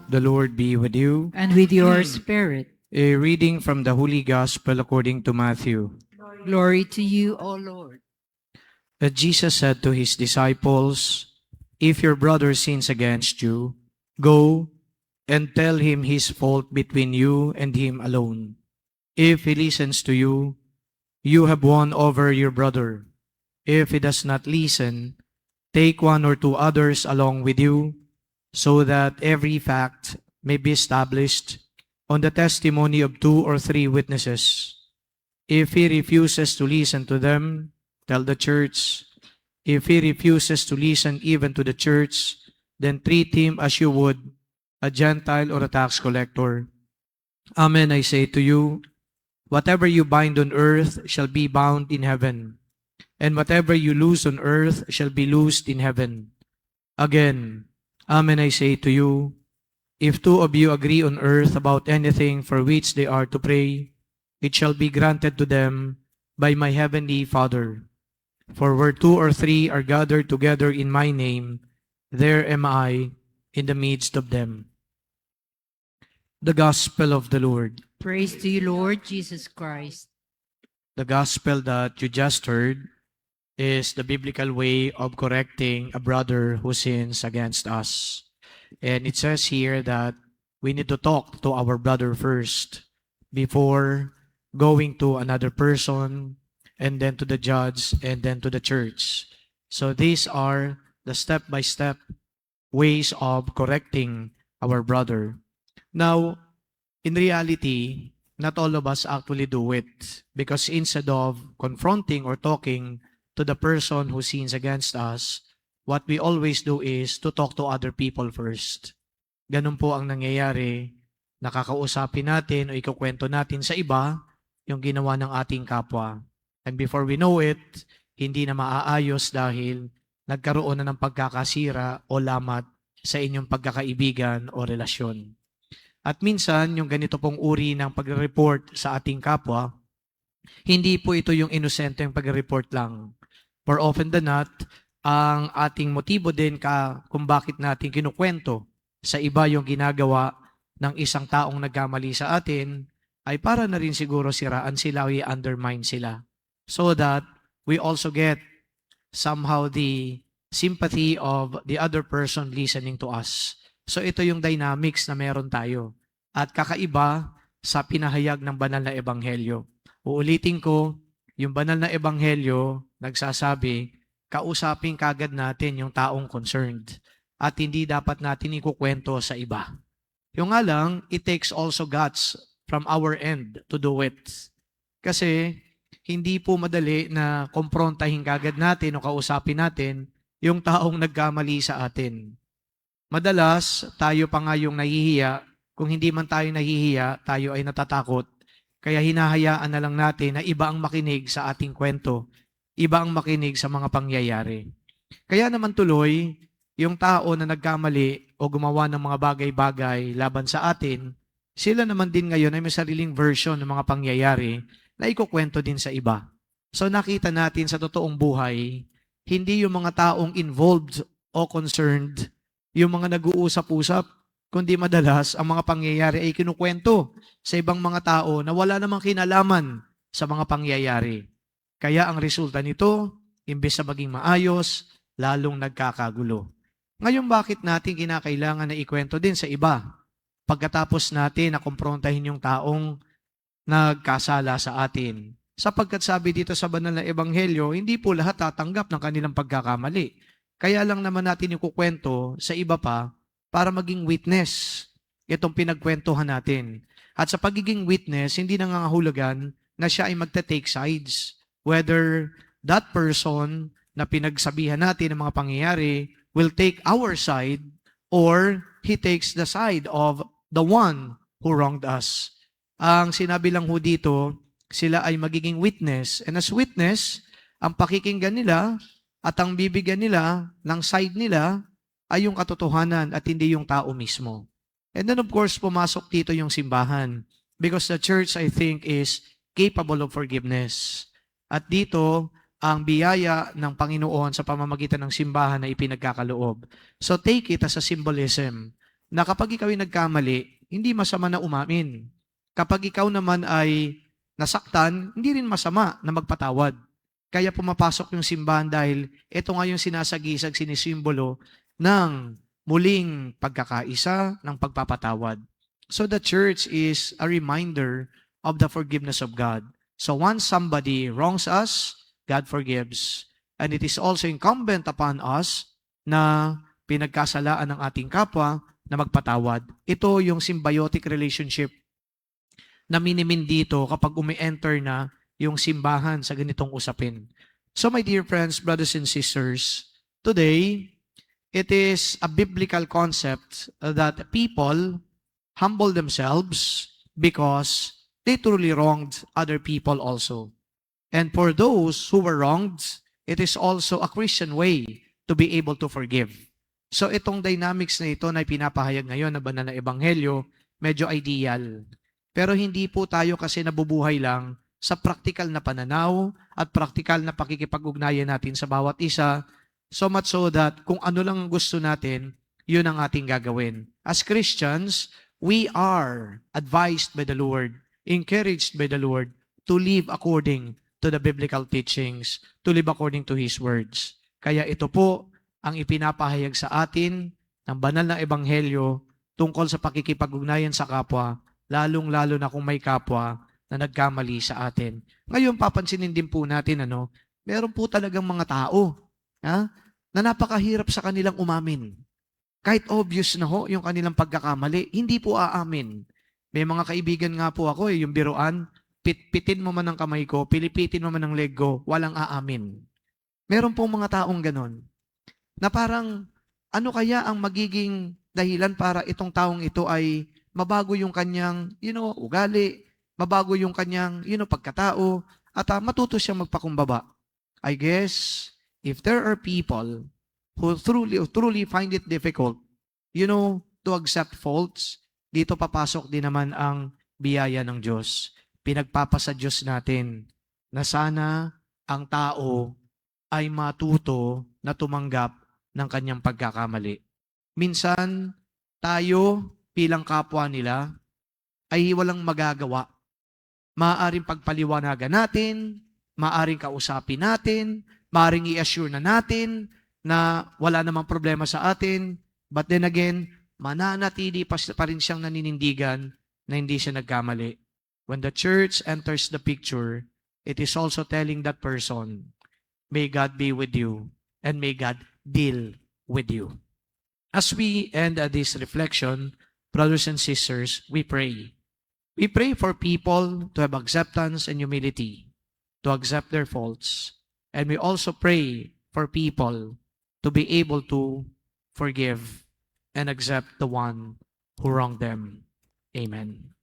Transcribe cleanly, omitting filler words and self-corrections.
The Lord be with you. and with your spirit. A reading from the Holy Gospel according to Matthew. Glory to you, O Lord. That Jesus said to his disciples, "If your brother sins against you, go and tell him his fault between you and him alone. If he listens to you, you have won over your brother. If he does not listen, take one or two others along with you, so that every fact may be established on the testimony of 2 or 3 witnesses. If he refuses to listen to them, tell the church. If he refuses to listen even to the church, then treat him as you would a Gentile or a tax collector. Amen, I say to you, whatever you bind on earth shall be bound in heaven, and whatever you loose on earth shall be loosed in heaven. Again, amen, I say to you, if 2 of you agree on earth about anything for which they are to pray, it shall be granted to them by my heavenly Father. For where 2 or 3 are gathered together in my name, there am I in the midst of them." The Gospel of the Lord. Praise to you, Lord Jesus Christ. The Gospel that you just heard is the biblical way of correcting a brother who sins against us. And it says here that we need to talk to our brother first before going to another person, and then to the judge, and then to the church. So these are the step-by-step ways of correcting our brother. Now, in reality, not all of us actually do it, because instead of confronting or talking to the person who sins against us, what we always do is to talk to other people first. Ganun po ang nangyayari. Nakakausapin natin o ikukwento natin sa iba yung ginawa ng ating kapwa. And before we know it, hindi na maaayos dahil nagkaroon na ng pagkakasira o lamat sa inyong pagkakaibigan o relasyon. At minsan, yung ganito pong uri ng pag-report sa ating kapwa, hindi po ito yung inosenteng pag-report lang. For often than not, ang ating motibo din kung bakit natin kinukwento sa iba yung ginagawa ng isang taong nagkamali sa atin, ay para na rin siguro siraan sila o i-undermine sila. So that we also get somehow the sympathy of the other person listening to us. So ito yung dynamics na meron tayo. At kakaiba sa pinahayag ng banal na ebanghelyo. Uulitin ko, yung banal na ebanghelyo nagsasabi, kausapin kagad natin yung taong concerned. At hindi dapat natin ikukwento sa iba. Yung nga lang, it takes also guts from our end to do it. Kasi hindi po madali na komprontahin kagad natin o kausapin natin yung taong nagkamali sa atin. Madalas, tayo pa nga yung nahihiya. Kung hindi man tayo nahihiya, tayo ay natatakot. Kaya hinahayaan na lang natin na iba ang makinig sa ating kwento. Iba ang makinig sa mga pangyayari. Kaya naman tuloy, yung tao na nagkamali o gumawa ng mga bagay-bagay laban sa atin, sila naman din ngayon ay may sariling version ng mga pangyayari na ikukwento din sa iba. So nakita natin sa totoong buhay, hindi yung mga taong involved o concerned, yung mga nag-uusap-usap, kundi madalas ang mga pangyayari ay kinukwento sa ibang mga tao na wala namang kinalaman sa mga pangyayari. Kaya ang resulta nito, imbes na maging maayos, lalong nagkakagulo. Ngayon bakit natin kinakailangan na ikwento din sa iba? Pagkatapos natin na kumprontahin yung taong nagkasala sa atin. Sapagkat sabi dito sa banal na ebanghelyo, hindi po lahat tatanggap ng kanilang pagkakamali. Kaya lang naman natin ikukwento sa iba pa para maging witness itong pinagkwentuhan natin. At sa pagiging witness, hindi nangangahulugan na siya ay magta-take sides. Whether that person na pinagsabihan natin ng mga pangyayari will take our side or he takes the side of the one who wronged us. Ang sinabi lang ho dito, sila ay magiging witness. And as witness, ang pakikinggan nila at ang bibigyan nila ng side nila ay yung katotohanan at hindi yung tao mismo. And then of course, pumasok dito yung simbahan. Because the church, I think, is capable of forgiveness. At dito, ang biyaya ng Panginoon sa pamamagitan ng simbahan na ipinagkakaloob. So take it as a symbolism na kapag ikaw ay nagkamali, hindi masama na umamin. Kapag ikaw naman ay nasaktan, hindi rin masama na magpatawad. Kaya pumapasok yung simbahan dahil ito nga yung sinasagisag, sinisimbolo ng muling pagkakaisa, ng pagpapatawad. So the church is a reminder of the forgiveness of God. So once somebody wrongs us, God forgives. And it is also incumbent upon us na pinagkasalaan ng ating kapwa na magpatawad. Ito yung symbiotic relationship na minimin dito kapag umi-enter na yung simbahan sa ganitong usapin. So my dear friends, brothers and sisters, today, it is a biblical concept that people humble themselves because they truly wronged other people also. And for those who were wronged, it is also a Christian way to be able to forgive. So itong dynamics na ito na pinapahayag ngayon na banal na ebanghelyo, medyo ideal. Pero hindi po tayo kasi nabubuhay lang sa praktikal na pananaw at praktikal na pakikipag-ugnayan natin sa bawat isa, so much so that kung ano lang ang gusto natin, yun ang ating gagawin. As Christians, we are advised by the Lord, encouraged by the Lord to live according to the biblical teachings, to live according to His words. Kaya ito po ang ipinapahayag sa atin ng banal na ebanghelyo tungkol sa pakikipag-ugnayan sa kapwa, lalong-lalo na kung may kapwa na nagkamali sa atin. Ngayon, papansinin din po natin, meron po talagang mga tao na napakahirap sa kanilang umamin. Kahit obvious na yung kanilang pagkakamali, hindi po aamin. May mga kaibigan nga po ako, yung biruan, pitpitin mo man ang kamay ko, pilipitin mo man ang leg ko, walang aamin. Meron pong mga taong ganon, na parang, ano kaya ang magiging dahilan para itong taong ito ay mabago yung kanyang, ugali, mabago yung kanyang, pagkatao, at matuto siyang magpakumbaba. I guess, if there are people who truly find it difficult, to accept faults, dito papasok din naman ang biyaya ng Diyos. Pinagpapasa Diyos natin na sana ang tao ay matuto na tumanggap ng kanyang pagkakamali. Minsan, tayo bilang kapwa nila ay walang magagawa. Maaaring pagpaliwanagan natin, maaaring kausapin natin, maaaring i-assure na natin na wala namang problema sa atin, but then again, mananatili pa rin siyang naninindigan na hindi siya nagkamali. When the church enters the picture, it is also telling that person, may God be with you and may God deal with you. As we end this reflection, brothers and sisters, we pray. We pray for people to have acceptance and humility, to accept their faults. And we also pray for people to be able to forgive and accept the one who wronged them. Amen.